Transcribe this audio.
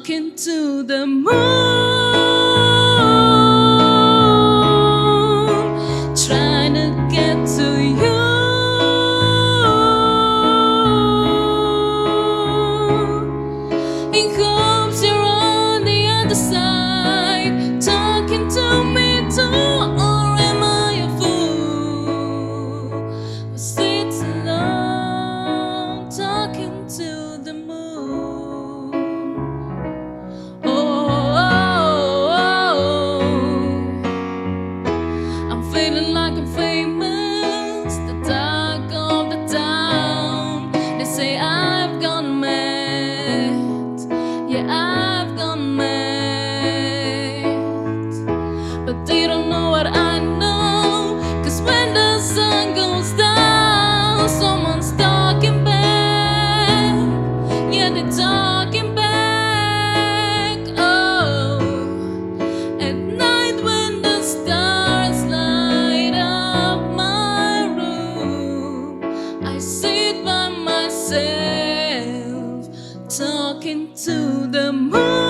talking to the moon, trying to get to you. In hopes you're on the other side, talking to me too. Or am I a fool who sits alone, talking to the moon? I'm feeling like I'm famous, the talk of the town. They say I've gone mad, yeah, I've gone mad. But they don't know what I know, 'cause when the sun goes down, someone's talking back, yeah, they're talking back. At night when the stars light up my room, I sit by myself, talking to the moon.